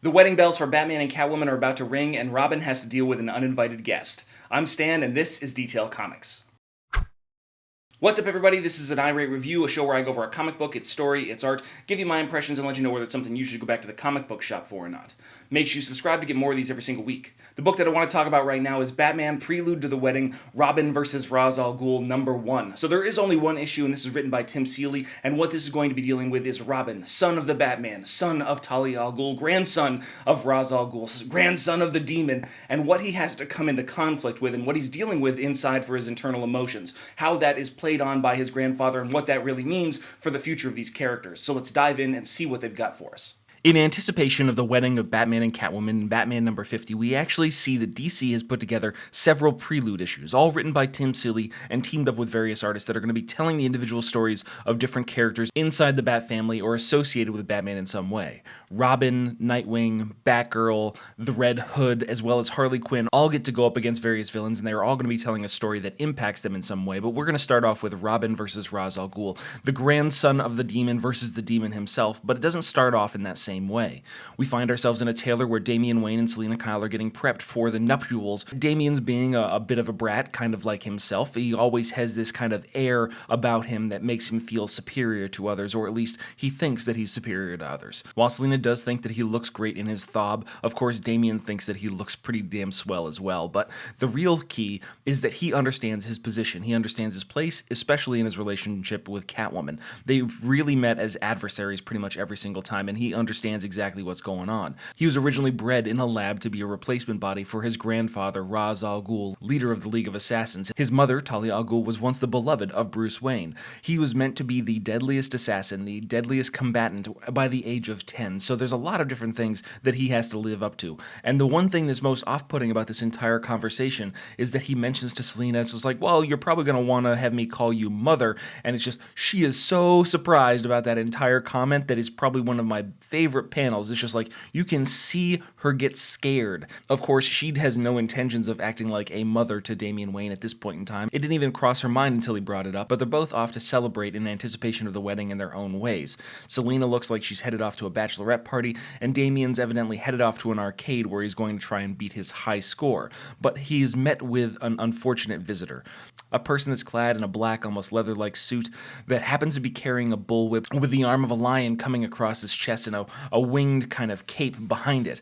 The wedding bells for Batman and Catwoman are about to ring, and Robin has to deal with an uninvited guest. I'm Stan, and this is Detail Comics. What's up, everybody? This is an irate review, a show where I go over a comic book, its story, its art, give you my impressions, and let you know whether it's something you should go back to the comic book shop for or not. Make sure you subscribe to get more of these every single week. The book that I want to talk about right now is Batman: Prelude to the Wedding, Robin vs. Ra's al Ghul #1. So there is only one issue, and this is written by Tim Seeley, and what this is going to be dealing with is Robin, son of the Batman, son of Talia al Ghul, grandson of Ra's al Ghul, grandson of the Demon, and what he has to come into conflict with, and what he's dealing with inside for his internal emotions, how that is played on by his grandfather, and what that really means for the future of these characters. So let's dive in and see what they've got for us. In anticipation of the wedding of Batman and Catwoman in Batman #50, we actually see that DC has put together several Prelude issues, all written by Tim Seeley and teamed up with various artists that are going to be telling the individual stories of different characters inside the Bat family or associated with Batman in some way. Robin, Nightwing, Batgirl, the Red Hood, as well as Harley Quinn all get to go up against various villains, and they're all going to be telling a story that impacts them in some way. But we're going to start off with Robin versus Ra's al Ghul, the grandson of the Demon versus the Demon himself, but it doesn't start off in that same way. We find ourselves in a trailer where Damian Wayne and Selina Kyle are getting prepped for the nuptials. Damian's being a bit of a brat, kind of like himself. He always has this kind of air about him that makes him feel superior to others, or at least he thinks that he's superior to others. While Selina does think that he looks great in his thob, of course Damian thinks that he looks pretty damn swell as well. But the real key is that he understands his position. He understands his place, especially in his relationship with Catwoman. They've really met as adversaries pretty much every single time, and he understands exactly what's going on. He was originally bred in a lab to be a replacement body for his grandfather, Ra's al Ghul, leader of the League of Assassins. His mother, Talia al Ghul, was once the beloved of Bruce Wayne. He was meant to be the deadliest assassin, the deadliest combatant by the age of 10, so there's a lot of different things that he has to live up to. And the one thing that's most off-putting about this entire conversation is that he mentions to Selina, it's just like, well, you're probably going to want to have me call you mother, and it's just, she is so surprised about that entire comment that is probably one of my favorite panels. It's just like, you can see her get scared. Of course, she has no intentions of acting like a mother to Damian Wayne at this point in time. It didn't even cross her mind until he brought it up, but they're both off to celebrate in anticipation of the wedding in their own ways. Selina looks like she's headed off to a bachelorette party, and Damian's evidently headed off to an arcade where he's going to try and beat his high score. But he's met with an unfortunate visitor. A person that's clad in a black, almost leather-like suit that happens to be carrying a bullwhip with the arm of a lion coming across his chest and a winged kind of cape behind it.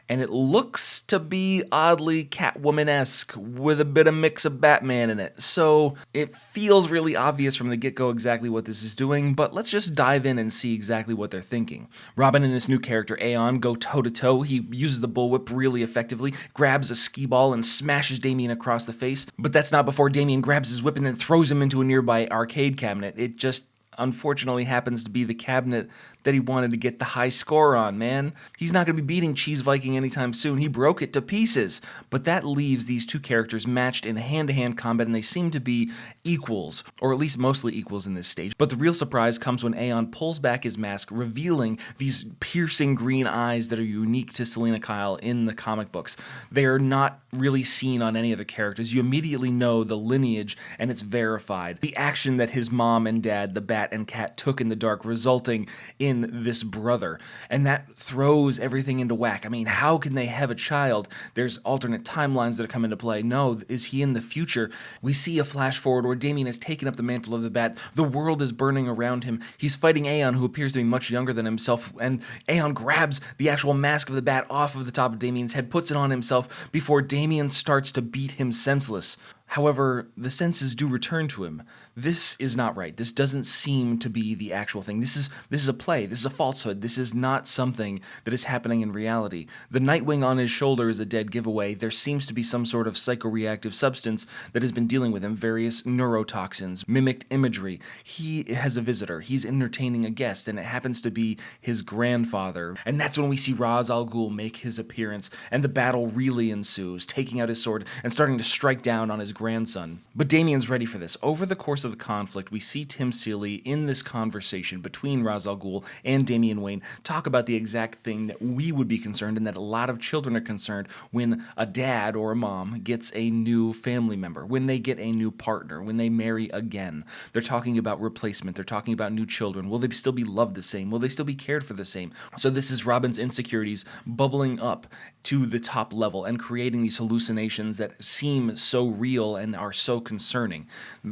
And it looks to be oddly Catwoman-esque with a bit of mix of Batman in it. So it feels really obvious from the get-go exactly what this is doing, but let's just dive in and see exactly what they're thinking. Robin and this new character, Aeon, go toe-to-toe. He uses the bullwhip really effectively, grabs a skee ball and smashes Damian across the face, but that's not before Damian grabs his whip and then throws him into a nearby arcade cabinet. It just unfortunately happens to be the cabinet that he wanted to get the high score on, man. He's not going to be beating Cheese Viking anytime soon. He broke it to pieces. But that leaves these two characters matched in hand-to-hand combat, and they seem to be equals, or at least mostly equals in this stage. But the real surprise comes when Aeon pulls back his mask, revealing these piercing green eyes that are unique to Selina Kyle in the comic books. They are not really seen on any other characters. You immediately know the lineage, and it's verified. The action that his mom and dad, the Bat and Cat, took in the dark, resulting in this brother, and that throws everything into whack. I mean, how can they have a child? There's alternate timelines that come into play. No, is he in the future? We see a flash forward where Damian has taken up the mantle of the Bat. The world is burning around him. He's fighting Aeon, who appears to be much younger than himself, and Aeon grabs the actual mask of the Bat off of the top of Damian's head, puts it on himself before Damian starts to beat him senseless. However, the senses do return to him. This is not right. This doesn't seem to be the actual thing. This is a play. This is a falsehood. This is not something that is happening in reality. The Nightwing on his shoulder is a dead giveaway. There seems to be some sort of psychoreactive substance that has been dealing with him, various neurotoxins, mimicked imagery. He has a visitor. He's entertaining a guest, and it happens to be his grandfather. And that's when we see Ra's al Ghul make his appearance, and the battle really ensues, taking out his sword and starting to strike down on his grandson. But Damian's ready for this. Over the course of the conflict, we see Tim Seeley in this conversation between Ra's al Ghul and Damian Wayne talk about the exact thing that we would be concerned and that a lot of children are concerned when a dad or a mom gets a new family member, when they get a new partner, when they marry again. They're talking about replacement. They're talking about new children. Will they still be loved the same? Will they still be cared for the same? So this is Robin's insecurities bubbling up to the top level and creating these hallucinations that seem so real and are so concerning.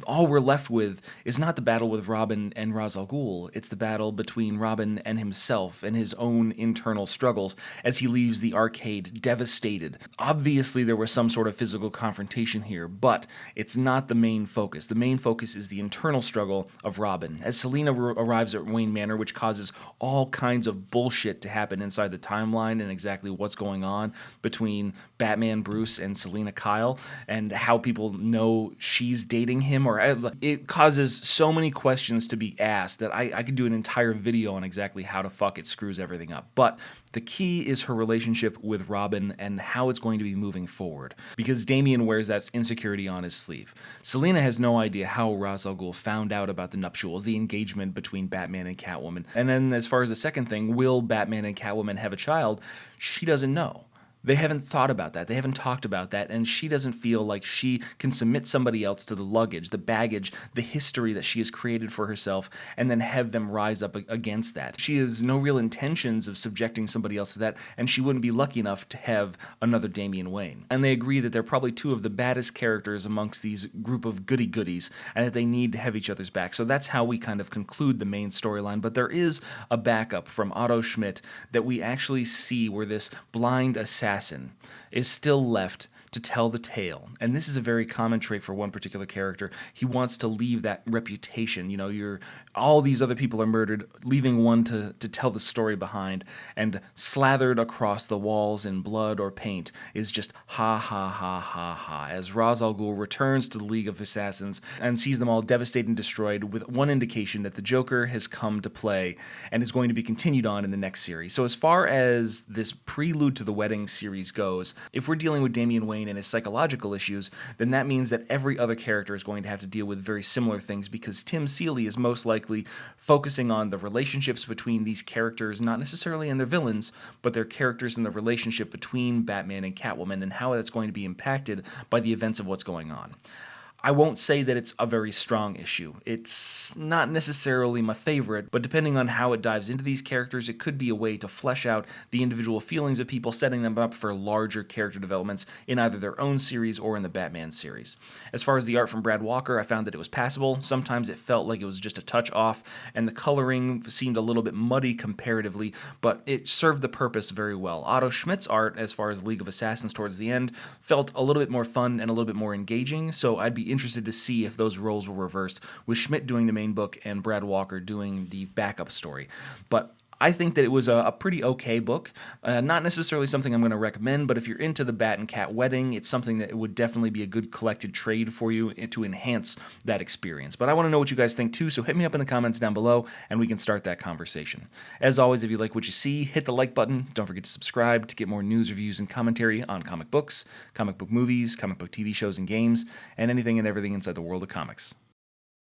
All we're left with is not the battle with Robin and Ra's al Ghul. It's the battle between Robin and himself and his own internal struggles as he leaves the arcade devastated. Obviously, there was some sort of physical confrontation here, but it's not the main focus. The main focus is the internal struggle of Robin. As Selina arrives at Wayne Manor, which causes all kinds of bullshit to happen inside the timeline and exactly what's going on between Batman Bruce and Selina Kyle and how people know she's dating him, or it causes so many questions to be asked that I could do an entire video on exactly how the fuck it screws everything up. But the key is her relationship with Robin and how it's going to be moving forward, because Damian wears that insecurity on his sleeve. Selina has no idea how Ra's al Ghul found out about the nuptials, the engagement between Batman and Catwoman. And then as far as the second thing, will Batman and Catwoman have a child? She doesn't know. They haven't thought about that. They haven't talked about that, and she doesn't feel like she can submit somebody else to the luggage, the baggage, the history that she has created for herself, and then have them rise up against that. She has no real intentions of subjecting somebody else to that, and she wouldn't be lucky enough to have another Damian Wayne. And they agree that they're probably two of the baddest characters amongst these group of goody-goodies, and that they need to have each other's back. So that's how we kind of conclude the main storyline, but there is a backup from Otto Schmidt that we actually see where this blind assassin is still left to tell the tale. And this is a very common trait for one particular character. He wants to leave that reputation. You know, all these other people are murdered, leaving one to tell the story behind, and slathered across the walls in blood or paint is just ha ha ha ha ha, as Ra's al Ghul returns to the League of Assassins and sees them all devastated and destroyed, with one indication that the Joker has come to play and is going to be continued on in the next series. So as far as this Prelude to the Wedding series goes, if we're dealing with Damian Wayne and his psychological issues, then that means that every other character is going to have to deal with very similar things, because Tim Seeley is most likely focusing on the relationships between these characters, not necessarily in their villains, but their characters in the relationship between Batman and Catwoman and how that's going to be impacted by the events of what's going on. I won't say that it's a very strong issue. It's not necessarily my favorite, but depending on how it dives into these characters, it could be a way to flesh out the individual feelings of people, setting them up for larger character developments in either their own series or in the Batman series. As far as the art from Brad Walker, I found that it was passable. Sometimes it felt like it was just a touch off, and the coloring seemed a little bit muddy comparatively, but it served the purpose very well. Otto Schmidt's art, as far as League of Assassins towards the end, felt a little bit more fun and a little bit more engaging, so I'd be interested to see if those roles were reversed, with Schmidt doing the main book and Brad Walker doing the backup story. But I think that it was a pretty okay book. Not necessarily something I'm going to recommend, but if you're into the Bat and Cat Wedding, it's something that would definitely be a good collected trade for you to enhance that experience. But I want to know what you guys think too, so hit me up in the comments down below and we can start that conversation. As always, if you like what you see, hit the like button. Don't forget to subscribe to get more news, reviews, and commentary on comic books, comic book movies, comic book TV shows and games, and anything and everything inside the world of comics.